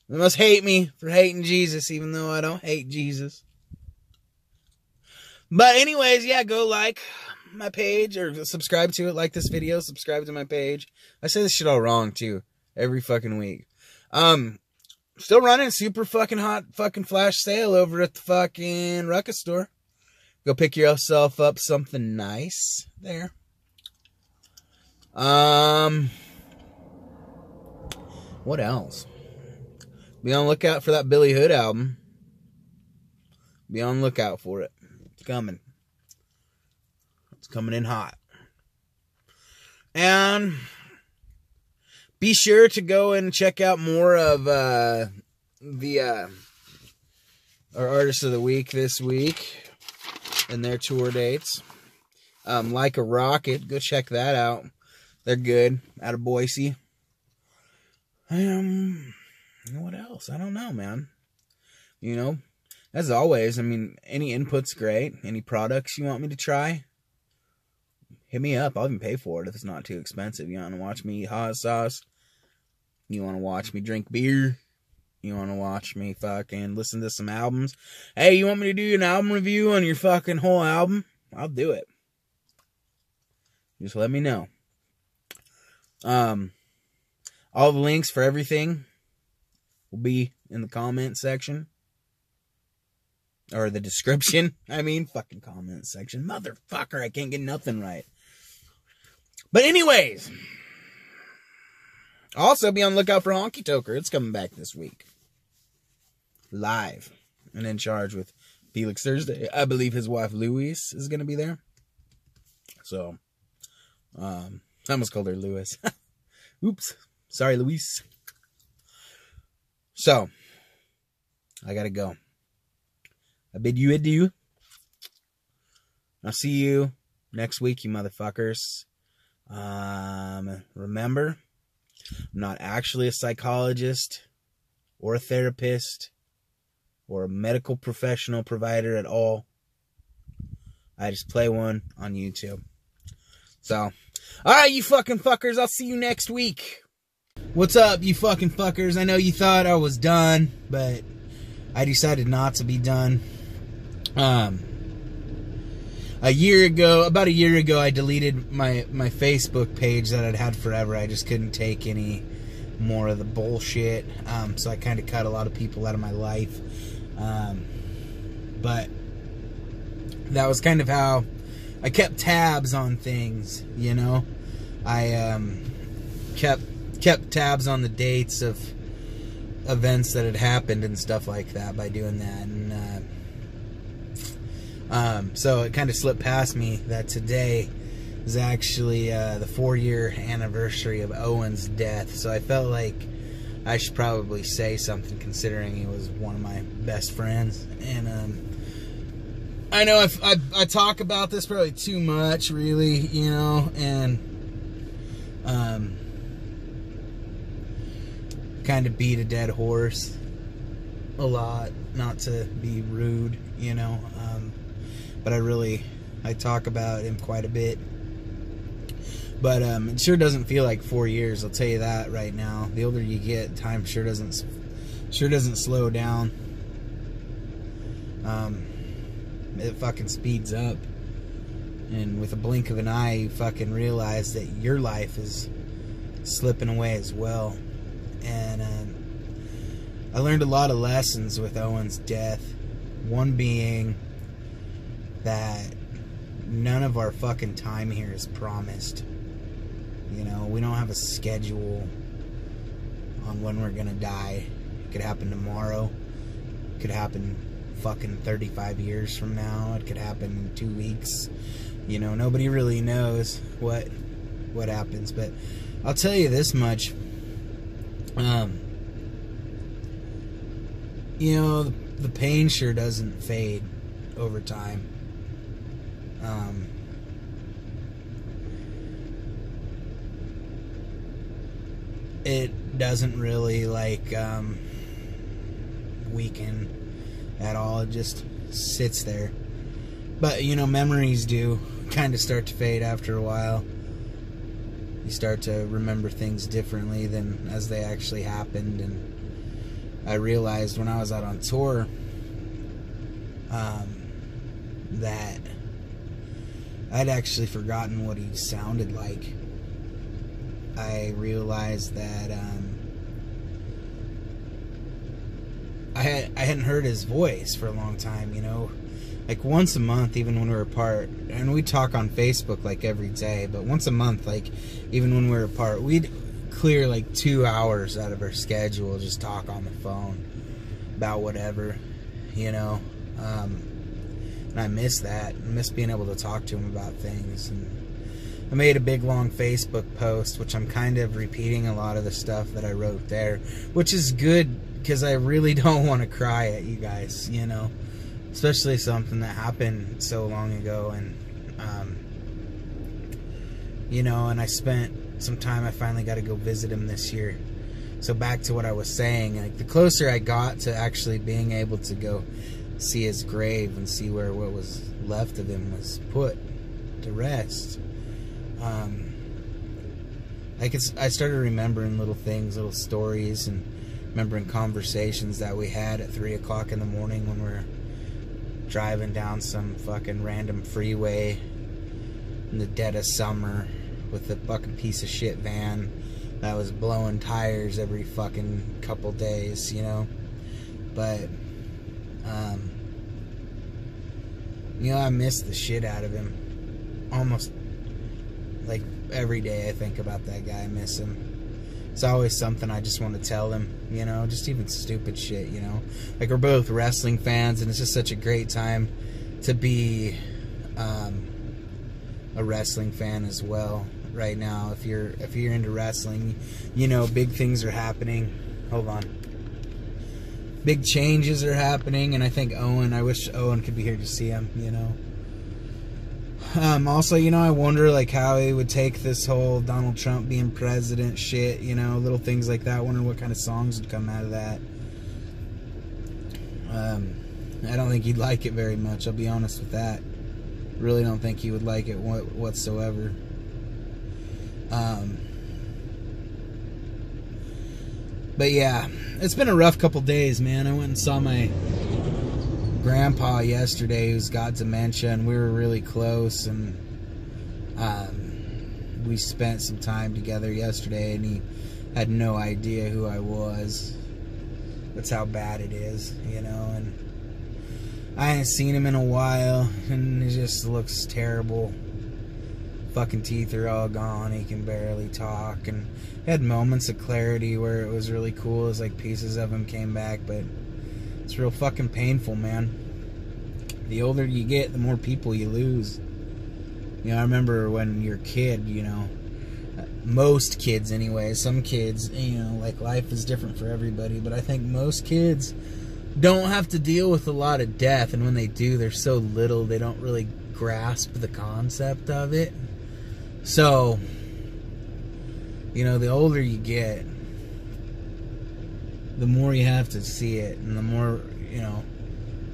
They must hate me for hating Jesus, even though I don't hate Jesus. But anyways, yeah, go like my page, or subscribe to it, like this video, subscribe to my page. I say this shit all wrong, too, every fucking week. Still running super fucking hot fucking flash sale over at the fucking Ruckus store. Go pick yourself up something nice there. What else? Be on the lookout for that Billy Hood album. Be on the lookout for it. It's coming. It's coming in hot. And be sure to go and check out more of our Artists of the Week this week and their tour dates. Like a Rocket, go check that out. They're good. Out of Boise. What else? I don't know, man. You know, as always, I mean, any input's great. Any products you want me to try, hit me up. I'll even pay for it if it's not too expensive. You want to watch me eat hot sauce? You want to watch me drink beer? You want to watch me fucking listen to some albums? Hey, you want me to do an album review on your fucking whole album? I'll do it. Just let me know. All the links for everything will be in the comment section. Or the description. I mean, fucking comment section. Motherfucker, I can't get nothing right. But anyways. Also, be on the lookout for Honky Toker. It's coming back this week. Live. And in charge with Felix Thursday. I believe his wife, Louise, is going to be there. So, I almost called her Louis. Oops. Sorry, Louise. So, I gotta go. I bid you adieu. I'll see you next week, you motherfuckers. Remember, I'm not actually a psychologist or a therapist or a medical professional provider at all. I just play one on YouTube. So, alright, you fucking fuckers. I'll see you next week. What's up, you fucking fuckers? I know you thought I was done, but I decided not to be done. About a year ago, I deleted my Facebook page that I'd had forever. I just couldn't take any more of the bullshit. So I kind of cut a lot of people out of my life. But that was kind of how I kept tabs on things, you know. I kept tabs on the dates of events that had happened and stuff like that by doing that. And so it kind of slipped past me that today is actually the 4-year anniversary of Owen's death. So I felt like I should probably say something, considering he was one of my best friends. And I know I talk about this probably too much, really, you know, and kind of beat a dead horse a lot, not to be rude, you know, but I talk about him quite a bit. But it sure doesn't feel like 4 years, I'll tell you that right now. The older you get, time sure doesn't slow down. It fucking speeds up. And with a blink of an eye, you fucking realize that your life is slipping away as well. And I learned a lot of lessons with Owen's death. One being that none of our fucking time here is promised. You know, we don't have a schedule on when we're gonna die. It could happen tomorrow. It could happen fucking 35 years from now. It could happen in 2 weeks. You know, nobody really knows what happens. But I'll tell you this much. You know, the pain sure doesn't fade over time. It doesn't really, like, weaken at all. It just sits there. But, you know, memories do kind of start to fade after a while. You start to remember things differently than as they actually happened. And I realized when I was out on tour that I'd actually forgotten what he sounded like. I realized that I hadn't heard his voice for a long time, you know. Like once a month, even when we were apart, and we talk on Facebook like every day, but once a month, like even when we were apart, we'd clear like 2 hours out of our schedule, just talk on the phone about whatever, you know. And I miss that. I miss being able to talk to him about things. And I made a big long Facebook post, which I'm kind of repeating a lot of the stuff that I wrote there, which is good because I really don't want to cry at you guys, you know, especially something that happened so long ago. And you know, and I spent some time. I finally got to go visit him this year. So back to what I was saying, like the closer I got to actually being able to go see his grave and see where what was left of him was put to rest, I started remembering little things, little stories, and remembering conversations that we had at 3 o'clock in the morning when we were driving down some fucking random freeway in the dead of summer with a fucking piece of shit van that was blowing tires every fucking couple days, you know. But you know, I miss the shit out of him. Almost like every day I think about that guy. I miss him. It's always something I just want to tell him, you know, just even stupid shit, you know. Like we're both wrestling fans, and it's just such a great time to be a wrestling fan as well right now. If you're into wrestling, you know, big things are happening. Hold on. Big changes are happening, and I think I wish Owen could be here to see him, you know. Also, you know, I wonder, like, how he would take this whole Donald Trump being president shit, you know, little things like that. I wonder what kind of songs would come out of that. I don't think he'd like it very much, I'll be honest with that. Really don't think he would like it whatsoever. But yeah, it's been a rough couple days, man. I went and saw my grandpa yesterday, who's got dementia, and we were really close, and we spent some time together yesterday, and he had no idea who I was. That's how bad it is, you know. And I ain't seen him in a while, and he just looks terrible. Fucking teeth are all gone. He can barely talk, and he had moments of clarity where it was really cool, as like pieces of him came back, but it's real fucking painful, man. The older you get, the more people you lose. You know, I remember when you're a kid, you know, most kids anyway, some kids, you know, like life is different for everybody, but I think most kids don't have to deal with a lot of death, and when they do, they're so little, they don't really grasp the concept of it. So, you know, the older you get, the more you have to see it, and the more, you know,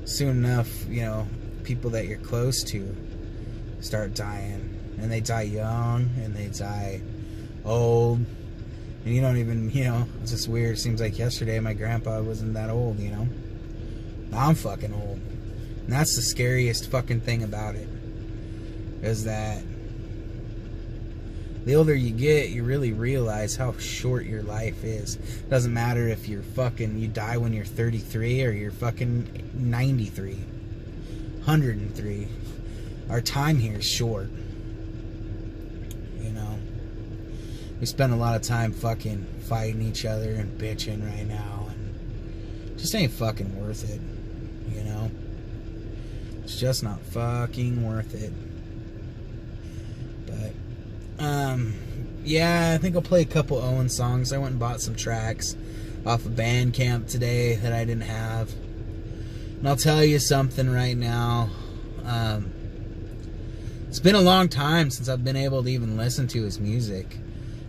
soon enough, you know, people that you're close to start dying. And they die young, and they die old. And you don't even, you know, it's just weird. It seems like yesterday my grandpa wasn't that old, you know. Now I'm fucking old. And that's the scariest fucking thing about it. is that the older you get, you really realize how short your life is. Doesn't matter if you die when you're 33 or you're fucking 93, 103. Our time here is short. You know, we spend a lot of time fucking fighting each other and bitching right now, and just ain't fucking worth it. You know, it's just not fucking worth it. But yeah, I think I'll play a couple Owen songs. I went and bought some tracks off of Bandcamp today that I didn't have. And I'll tell you something right now. It's been a long time since I've been able to even listen to his music.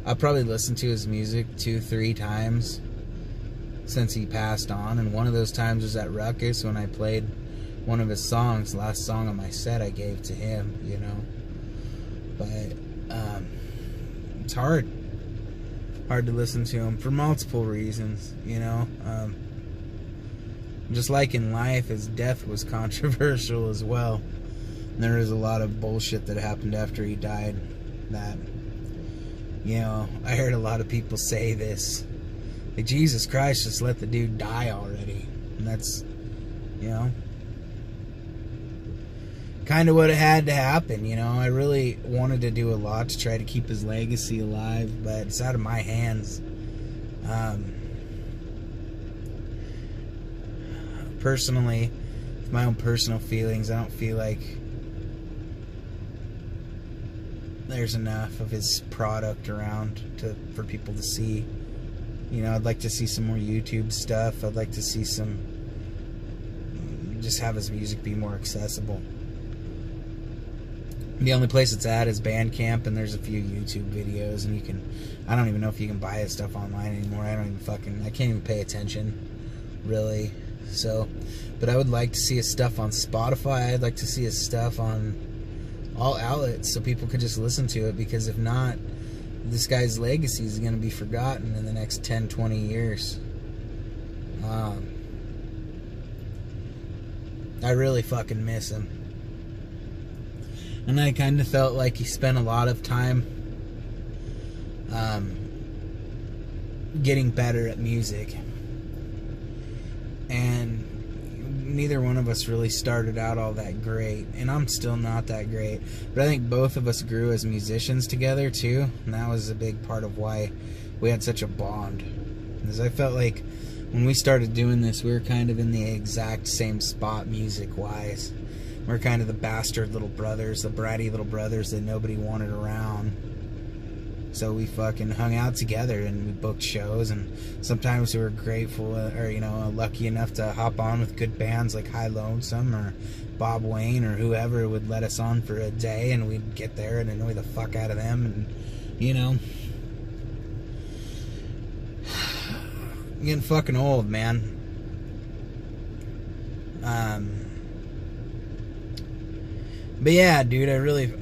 I've probably listened to his music 2-3 times since he passed on. And one of those times was at Ruckus when I played one of his songs, the last song on my set I gave to him, you know. But it's hard to listen to him for multiple reasons, you know. Just like in life, his death was controversial as well. And there was a lot of bullshit that happened after he died that, you know, I heard a lot of people say this, like, Jesus Christ, just let the dude die already. And that's, you know, kind of what it had to happen. You know, I really wanted to do a lot to try to keep his legacy alive, but it's out of my hands. Personally, my own personal feelings, I don't feel like there's enough of his product around for people to see. You know, I'd like to see some more YouTube stuff. I'd like to see just have his music be more accessible. The only place it's at is Bandcamp, and there's a few YouTube videos, and I don't even know if you can buy his stuff online anymore. I can't even pay attention, really. So, but I would like to see his stuff on Spotify. I'd like to see his stuff on all outlets so people could just listen to it, because if not, this guy's legacy is going to be forgotten in the next 10-20 years. I really fucking miss him. And I kind of felt like he spent a lot of time getting better at music. And neither one of us really started out all that great. And I'm still not that great. But I think both of us grew as musicians together, too. And that was a big part of why we had such a bond. Because I felt like when we started doing this, we were kind of in the exact same spot music-wise. We're kind of the bastard little brothers, the bratty little brothers that nobody wanted around. So we fucking hung out together and we booked shows, and sometimes we were grateful or, you know, lucky enough to hop on with good bands like High Lonesome or Bob Wayne or whoever would let us on for a day, and we'd get there and annoy the fuck out of them, and, you know. I'm getting fucking old, man. But yeah, dude, I really,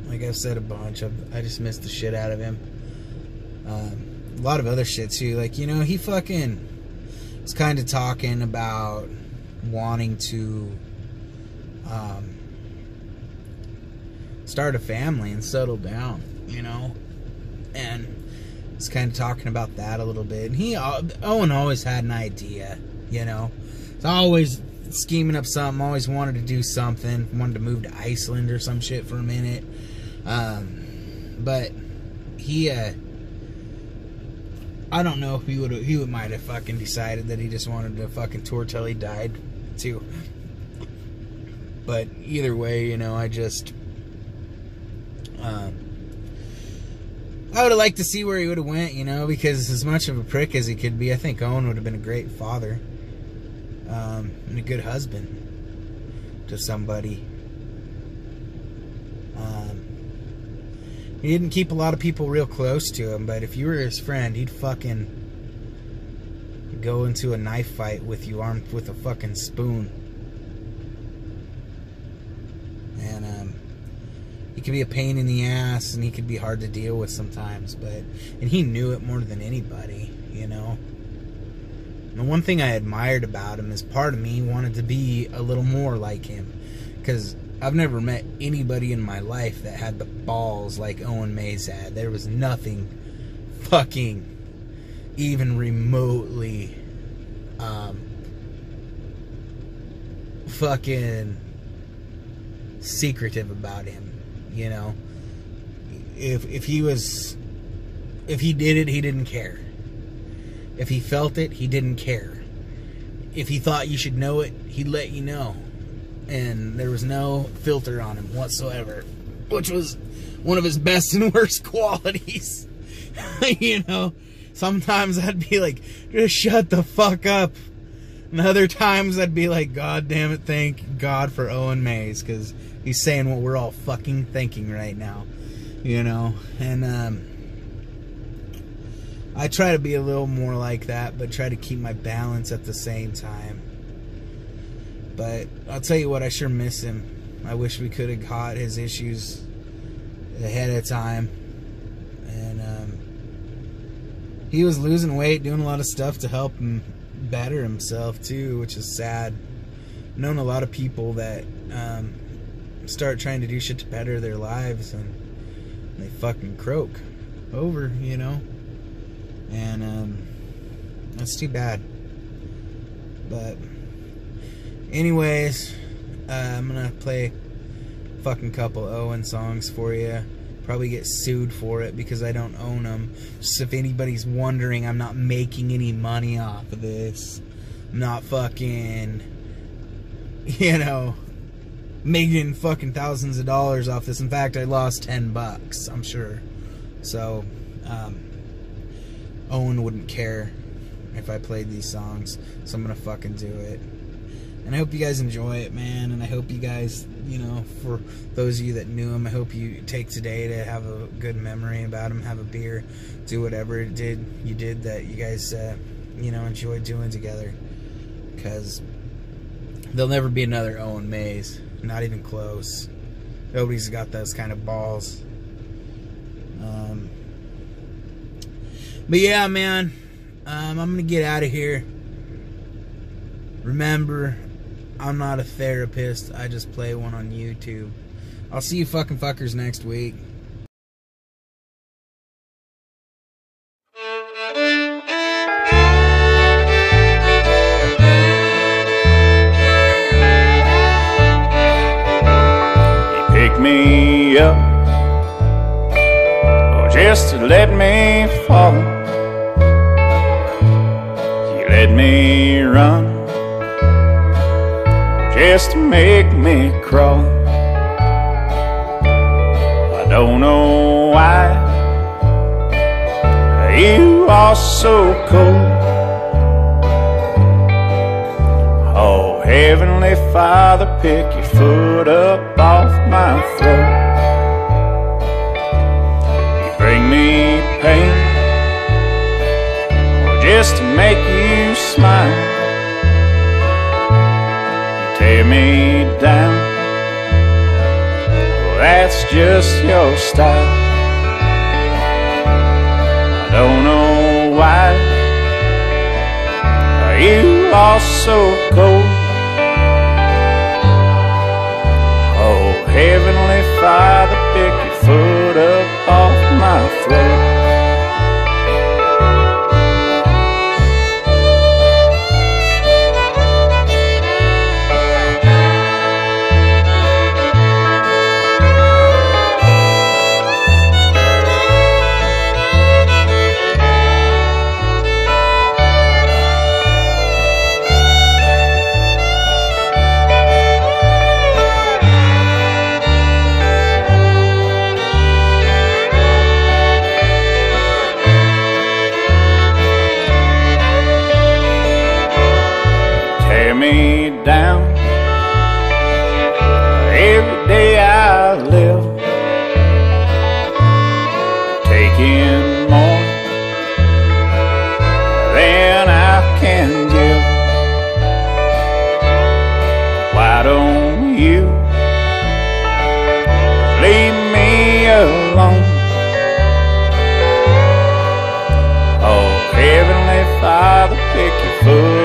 like I've said a bunch, I just missed the shit out of him. A lot of other shit too, like, you know, he fucking was kind of talking about wanting to start a family and settle down, you know, and was kind of talking about that a little bit. And Owen always had an idea, you know, it's always scheming up something, always wanted to do something, wanted to move to Iceland or some shit for a minute. But he, I don't know if he might have fucking decided that he just wanted to fucking tour till he died, too. But either way, you know, I would have liked to see where he would have went, you know, because as much of a prick as he could be, I think Owen would have been a great father. And a good husband to somebody. He didn't keep a lot of people real close to him, but if you were his friend, he'd fucking go into a knife fight with you armed with a fucking spoon. And he could be a pain in the ass, and he could be hard to deal with sometimes, and he knew it more than anybody, you know. And the one thing I admired about him is part of me wanted to be a little more like him. Because I've never met anybody in my life that had the balls like Owen Mays had. There was nothing fucking even remotely fucking secretive about him, you know. If he did it, he didn't care. If he felt it, he didn't care. If he thought you should know it, he'd let you know. And there was no filter on him whatsoever, which was one of his best and worst qualities. You know, sometimes I'd be like, just shut the fuck up. And other times I'd be like, God damn it, thank God for Owen Mays, because he's saying what we're all fucking thinking right now, you know. And I try to be a little more like that, but try to keep my balance at the same time. But I'll tell you what, I sure miss him. I wish we could have caught his issues ahead of time. And he was losing weight, doing a lot of stuff to help him better himself too, which is sad. I've known a lot of people that start trying to do shit to better their lives, and they fucking croak over, you know. And that's too bad. But anyways, I'm gonna play a fucking couple Owen songs for you. Probably get sued for it because I don't own them. Just if anybody's wondering, I'm not making any money off of this. I'm not fucking, you know, making fucking thousands of dollars off this. In fact, I lost $10, I'm sure. So, Owen wouldn't care if I played these songs, so I'm gonna fucking do it. And I hope you guys enjoy it, man. And I hope you guys, you know, for those of you that knew him, I hope you take today to have a good memory about him, have a beer, do whatever you did that you guys, you know, enjoyed doing together. Because there'll never be another Owen Mays, not even close. Nobody's got those kind of balls. But yeah, man, I'm gonna get out of here. Remember, I'm not a therapist. I just play one on YouTube. I'll see you fucking fuckers next week. You pick me up, or just to let me fall. You let me run, just to make me crawl. I don't know why you are so cold. Oh, Heavenly Father, pick your foot up off my throat. You bring me pain, or just to make you smile. Tear me down, well, that's just your style. I don't know why you are so cold. Oh, Heavenly Father, pick your foot up off my throat. Down every day I live, taking more than I can give. Why don't you leave me alone? Oh, Heavenly Father, pick your foot